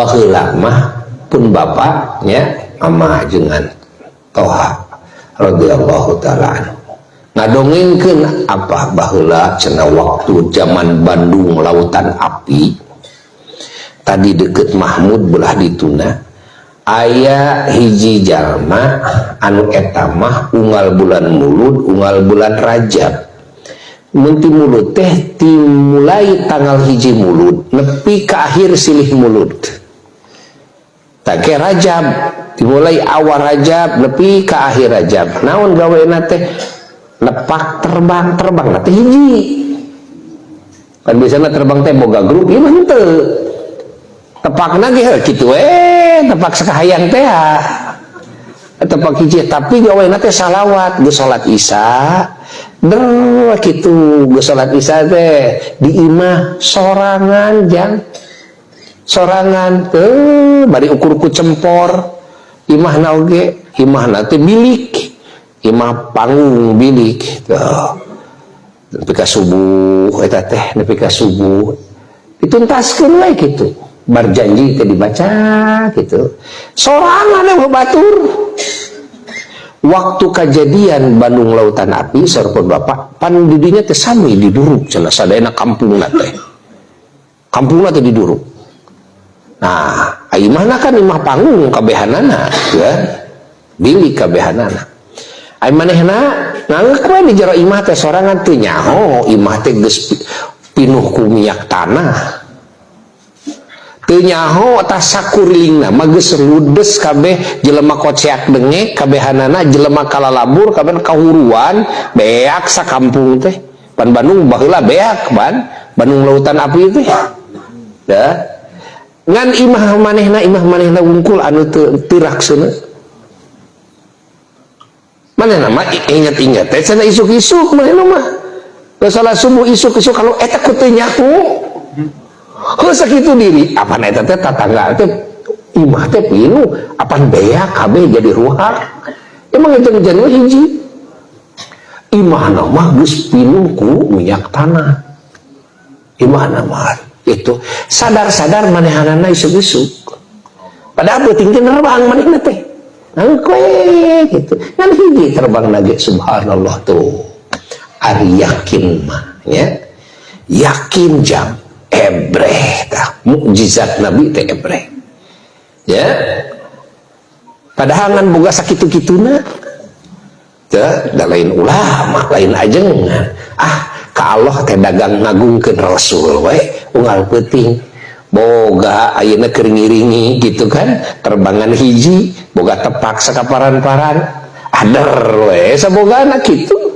baheula mah pun bapaknya Mama dengan Toha radhiyallahu taala ngadongengkeun apa baheula cenah waktu zaman Bandung Lautan Api tadi deket Mahmud belah dituna aya hiji jalma anu eta mah unggal bulan Mulud unggal bulan Rajab mun ti Mulud teh dimulai tanggal hiji Mulud nepi ka akhir silih Mulud tak ke Rajab dimulai awal Rajab nepi ka akhir Rajab naon gaweuna teh lepak terbang teh hiji kan biasana terbang teh boga grup ieu mah henteu tepakna ge kitu tepak sakahayang teh tepak hiji tapi gaweuna teh salawat geus salat Isya der kitu geus salat Isya teh di imah sorangan jang sorangan teh bari ukur ku cempor imahna oge imahna teh bilik imah panggung bilik tuh nepi ka subuh eta teh nepi ka subuh dituntaskeun we kitu bar janji teh dibaca gitu sorangan yang batur waktu kejadian Bandung Lautan Api sarpun bapak pan didinya teh sami diduruk cenah sadayana kampungna teh diduruk nah imahna kan imah panggung kabehanana ya bilik kabehanana ai manehna nangeup we di jero imah teh sorangan teu nyaho imah teh geus pinuh ku minyak tanah teu nyaho tas sakurilingna mah geus ludes kabeh jelema koceak dengek kabehanana jelema kalalabur kabeh kahuruan beak sakampung teh pan Bandung baheula beak ban Bandung Lautan Api teh ya ngan imah manehna wungkul anu teu rakseuna manehna mah inget-inget teh cenah isuk-isuk manehna mah salat subuh isuk-isuk kalau eta ku teu nyaho heuh sakitu diri apana eta teh tatangga teh imah teh pinuh apan beak kabeh jadi ruhak emang itu jangan hiji imahna mah geus pinuh ku minyak tanah imahna mah itu sadar-sadar manehanana isuk-isuk padahal beuting teh nerbang manehna teh nangkwe gitu kan hiji terbang lagi subhanallah tuh ari yakin mah ya yakin jam ebreh tah mukjizat Nabi teh ebreh ya padahal ngan boga sakitu-kituna teh da lain ulama lain ajengan ka Allah teh dagang ngagungkeun Rasul we unggal peuting boga ayeuna keur ngiringi gitu kan terbangan hiji boga tepak sakaparan-paran ader we sabogana kitu